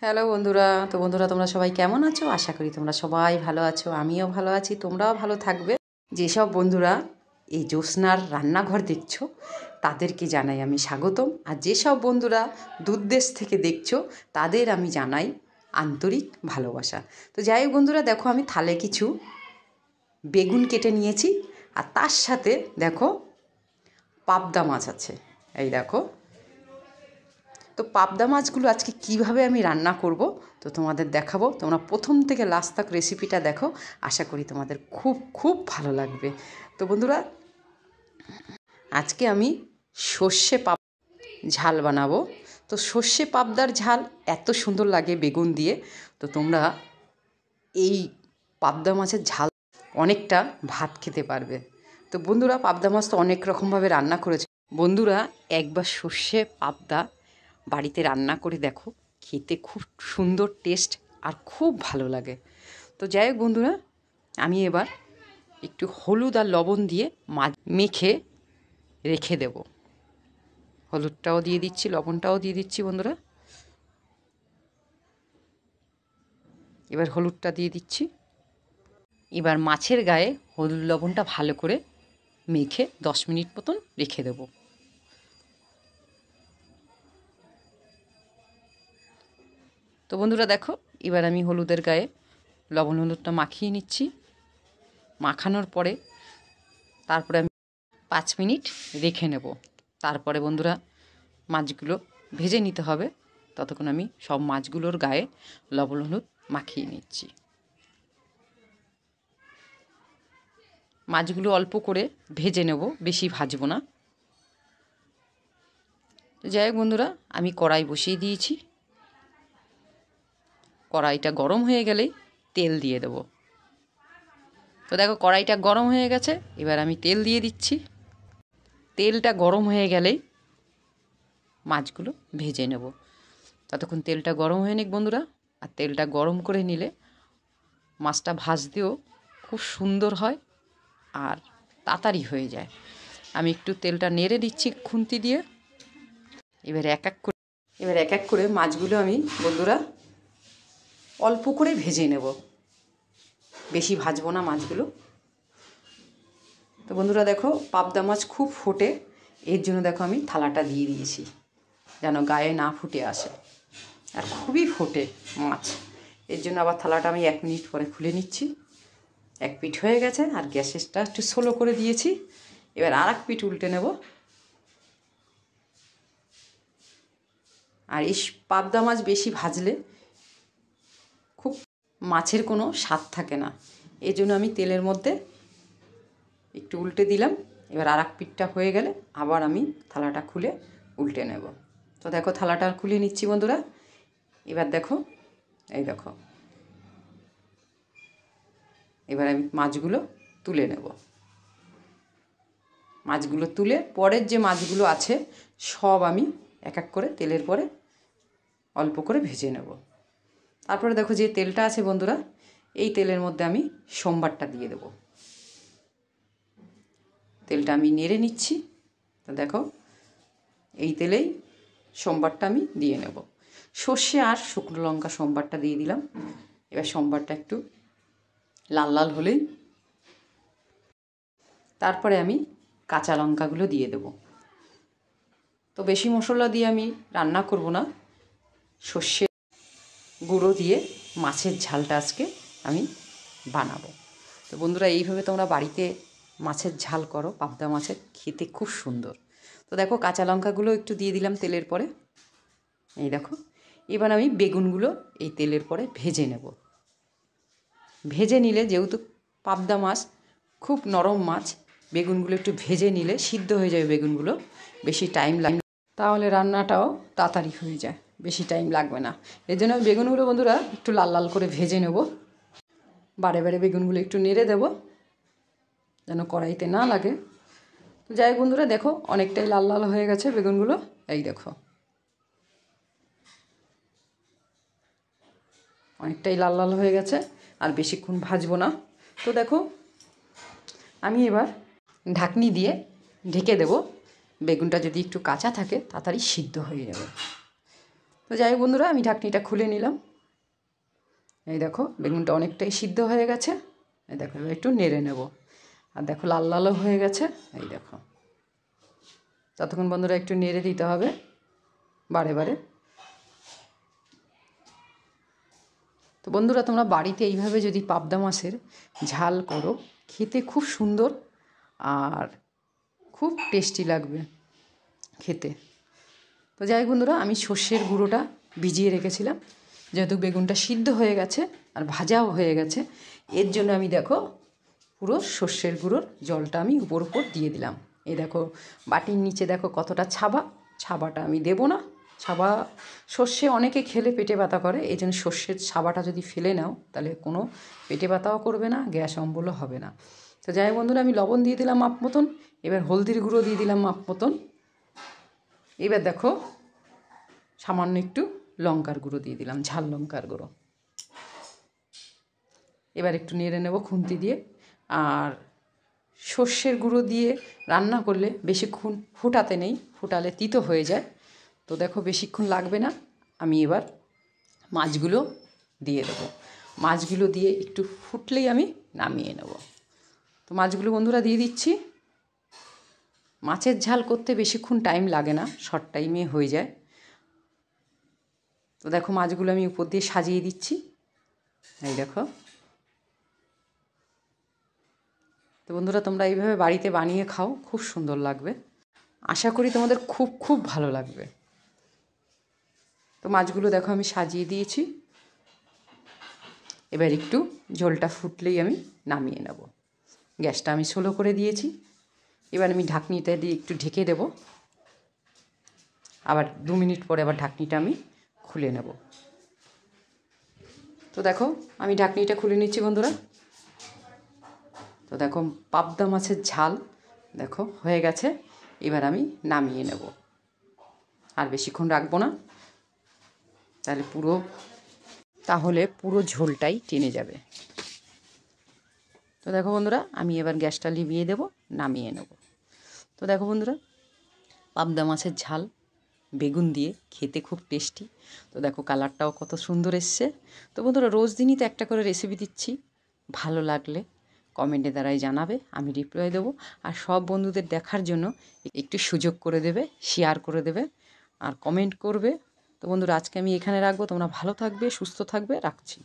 Hello বন্ধুরা, তো বন্ধুরা তোমরা সবাই কেমন আছো? আশা করি তোমরা সবাই ভালো আছো, আমিও ভালো আছি, তোমরাও ভালো থাকবে। যেসব বন্ধুরা এই জ্যোৎস্নার রান্নাঘর দেখছো তাদেরকে জানাই আমি স্বাগতম, আর যেসব বন্ধুরা দূর দেশ থেকে দেখছো তাদের আমি জানাই আন্তরিক ভালোবাসা। তো যাই হোক বন্ধুরা, দেখো আমি থালে কিছু বেগুন কেটে নিয়েছি, আর তার সাথে দেখো পাবদা মাছ আছে, এই দেখো। তো পাবদা মাছগুলো আজকে কিভাবে আমি রান্না করব তো তোমাদের দেখাবো। তোমরা প্রথম থেকে লাস্ট তক রেসিপিটা দেখো, আশা করি তোমাদের খুব খুব ভালো লাগবে। তো বন্ধুরা, আজকে আমি সর্ষে ঝাল বানাবো। তো সর্ষে পাবদার ঝাল এত সুন্দর লাগে বেগুন দিয়ে। তো তোমরা এই পাবদা মাছের ঝাল অনেকটা ভাত খেতে পারবে। তো বন্ধুরা, পাবদা মাছ তো অনেক রকমভাবে রান্না করেছে। বন্ধুরা, একবার সর্ষে পাবদা বাড়িতে রান্না করে দেখো, খেতে খুব সুন্দর টেস্ট আর খুব ভালো লাগে। তো যাই হোক বন্ধুরা, আমি এবার একটু হলুদ আর লবণ দিয়ে মাছ মেখে রেখে দেব। হলুদটাও দিয়ে দিচ্ছি, লবণটাও দিয়ে দিচ্ছি বন্ধুরা। এবার হলুদটা দিয়ে দিচ্ছি। এবার মাছের গায়ে হলুদ লবণটা ভালো করে মেখে 10 মিনিট মতন রেখে দেব। তো বন্ধুরা দেখো, এবার আমি হলুদের গায়ে হলুদটা মাখিয়ে নিচ্ছি। মাখানোর পরে তারপরে আমি 5 মিনিট রেখে নেব। তারপরে বন্ধুরা মাছগুলো ভেজে নিতে হবে, ততক্ষণ আমি সব মাছগুলোর গায়ে হলুদ মাখিয়ে নিচ্ছি। মাছগুলো অল্প করে ভেজে নেব, বেশি ভাজবো না। তো যাই হোক বন্ধুরা, আমি কড়াই বসিয়ে দিয়েছি। কড়াইটা গরম হয়ে গেলেই তেল দিয়ে দেব। তো দেখো কড়াইটা গরম হয়ে গেছে, এবার আমি তেল দিয়ে দিচ্ছি। তেলটা গরম হয়ে গেলেই মাছগুলো ভেজে নেব। ততক্ষণ তেলটা গরম হয়ে নিক বন্ধুরা। আর তেলটা গরম করে নিলে মাছটা ভাজতেও খুব সুন্দর হয় আর তাড়াতাড়ি হয়ে যায়। আমি একটু তেলটা নেড়ে দিচ্ছি খুন্তি দিয়ে। এবার এক এক করে মাছগুলো আমি বন্ধুরা অল্প করে ভেজে নেব, বেশি ভাজবো না মাছগুলো। তো বন্ধুরা দেখো, পাবদা মাছ খুব ফোটে, এর জন্য দেখো আমি থালাটা দিয়ে দিয়েছি যেন গায়ে না ফুটে আসে, আর খুবই ফোটে মাছ। এর জন্য আবার থালাটা আমি 1 মিনিট পরে খুলে নিচ্ছি। এক পিঠ হয়ে গেছে, আর গ্যাসেসটা একটু স্লো করে দিয়েছি। এবার আর এক পিঠ উল্টে নেব। আর এই পাবদা মাছ বেশি ভাজলে খুব মাছের কোনো স্বাদ থাকে না, এই জন্য আমি তেলের মধ্যে একটু উল্টে দিলাম। এবার আর এক পিঠটা হয়ে গেলে আবার আমি থালাটা খুলে উল্টে নেব। তো দেখো থালাটা খুলে নিচ্ছি বন্ধুরা। এবার দেখো, এই দেখো, এবার আমি মাছগুলো তুলে নেব। মাছগুলো তুলে পরের যে মাছগুলো আছে সব আমি এক এক করে তেলের পরে অল্প করে ভেজে নেব। তারপরে দেখো যে তেলটা আছে বন্ধুরা, এই তেলের মধ্যে আমি সোমবারটা দিয়ে দেব। তেলটা আমি নেড়ে নিচ্ছি। তো দেখো এই তেলেই সোমবারটা আমি দিয়ে নেব। সর্ষে আর শুকনো লঙ্কা সোমবারটা দিয়ে দিলাম। এবার সোমবারটা একটু লাল লাল হলেই তারপরে আমি কাঁচা লঙ্কাগুলো দিয়ে দেব। তো বেশি মশলা দিয়ে আমি রান্না করব না, সর্ষে গুঁড়ো দিয়ে মাছের ঝালটা আজকে আমি বানাবো। তো বন্ধুরা, এইভাবে তোমরা বাড়িতে মাছের ঝাল করো, পাবদা মাছের, খেতে খুব সুন্দর। তো দেখো কাঁচা লঙ্কাগুলো একটু দিয়ে দিলাম তেলের পরে। এই দেখো, এবার আমি বেগুনগুলো এই তেলের পরে ভেজে নেব। ভেজে নিলে, যেহেতু পাবদা মাছ খুব নরম মাছ, বেগুনগুলো একটু ভেজে নিলে সিদ্ধ হয়ে যাবে বেগুনগুলো, বেশি টাইম লাগে না, তাহলে রান্নাটাও তাড়াতাড়ি হয়ে যায়, বেশি টাইম লাগবে না। এর জন্য আমি বেগুনগুলো বন্ধুরা একটু লাল লাল করে ভেজে নেব। বারে বারে বেগুনগুলো একটু নেড়ে দেব যেন কড়াইতে না লাগে। তো যাই বন্ধুরা দেখো, অনেকটাই লাল লাল হয়ে গেছে বেগুনগুলো। এই দেখো অনেকটাই লাল লাল হয়ে গেছে, আর বেশিক্ষণ ভাজবো না। তো দেখো আমি এবার ঢাকনি দিয়ে ঢেকে দেব। বেগুনটা যদি একটু কাঁচা থাকে তাড়াতাড়ি সিদ্ধ হয়ে যাবে। তো তো যাই হোক বন্ধুরা, আমি ঢাকনিটা খুলে নিলাম। এই দেখো বেগুনটা অনেকটাই সিদ্ধ হয়ে গেছে। এই দেখো এবার একটু নেড়ে নেব। আর দেখো লাল লালও হয়ে গেছে। এই দেখো, ততক্ষণ বন্ধুরা একটু নেড়ে দিতে হবে বারে বারে। তো বন্ধুরা, তোমরা বাড়িতে এইভাবে যদি পাবদা মাছের ঝাল করো, খেতে খুব সুন্দর আর খুব টেস্টি লাগবে খেতে। তো যাই হোক বন্ধুরা, আমি সর্ষের গুঁড়োটা ভিজিয়ে রেখেছিলাম। যেহেতু বেগুনটা সিদ্ধ হয়ে গেছে আর ভাজাও হয়ে গেছে, এর জন্য আমি দেখো পুরো সর্ষের গুঁড়োর জলটা আমি উপর দিয়ে দিলাম। এই দেখো বাটির নিচে দেখো কতটা ছাবাটা আমি দেবো না। ছাবা সর্ষে অনেকে খেলে পেটে ব্যথা করে, এই জন্য সর্ষের ছাবাটা যদি ফেলে নাও তাহলে কোনো পেটে ব্যথাও করবে না, গ্যাস অম্বলও হবে না। তো যাই হোক বন্ধুরা, আমি লবণ দিয়ে দিলাম মাপ মতন। এবার হলদির গুঁড়ো দিয়ে দিলাম মাপ মতন। এবার দেখো সামান্য একটু লঙ্কার গুঁড়ো দিয়ে দিলাম, ঝাল লঙ্কার গুঁড়ো। এবার একটু নেড়ে নেব খুন্তি দিয়ে। আর সর্ষের গুঁড়ো দিয়ে রান্না করলে বেশিক্ষণ ফোটাতে নেই, ফোটালে তিতো হয়ে যায়। তো দেখো বেশিক্ষণ লাগবে না। আমি এবার মাছগুলো দিয়ে দেবো। মাছগুলো দিয়ে একটু ফুটলেই আমি নামিয়ে নেব। তো মাছগুলো বন্ধুরা দিয়ে দিচ্ছি। মাছের ঝাল করতে বেশিক্ষণ টাইম লাগে না, শর্ট টাইমে হয়ে যায়। তো দেখো মাছগুলো আমি উপর দিয়ে সাজিয়ে দিচ্ছি। এই দেখো। তো বন্ধুরা, তোমরা এইভাবে বাড়িতে বানিয়ে খাও, খুব সুন্দর লাগবে। আশা করি তোমাদের খুব খুব ভালো লাগবে। তো মাছগুলো দেখো আমি সাজিয়ে দিয়েছি। এবার একটু ঝোলটা ফুটলেই আমি নামিয়ে নেব। গ্যাসটা আমি স্লো করে দিয়েছি। এবার আমি ঢাকনিটা দিয়ে একটু ঢেকে দেব। আবার 2 মিনিট পরে আবার ঢাকনিটা আমি খুলে নেব। তো দেখো আমি ঢাকনিটা খুলে নিচ্ছি বন্ধুরা। তো দেখো পাবদা মাছের ঝাল দেখো হয়ে গেছে। এবার আমি নামিয়ে নেব। আর বেশিক্ষণ রাখবো না, তাহলে পুরো ঝোলটাই টেনে যাবে। তো দেখো বন্ধুরা, আমি এবার গ্যাসটা লিভিয়ে দেব, নামিয়ে নেব। তো দেখো বন্ধুরা, পাবদা মাছের ঝাল বেগুন দিয়ে খেতে খুব টেস্টি। তো দেখো কালারটাও কত সুন্দর এসছে। তো বন্ধুরা, রোজ দিনই তো একটা করে রেসিপি দিচ্ছি। ভালো লাগলে কমেন্টে দ্বারাই জানাবে, আমি রিপ্লাই দেবো। আর সব বন্ধুদের দেখার জন্য একটু সুযোগ করে দেবে, শেয়ার করে দেবে আর কমেন্ট করবে। তো বন্ধুরা, আজকে আমি এখানে রাখবো। তোমরা ভালো থাকবে, সুস্থ থাকবে, রাখছি।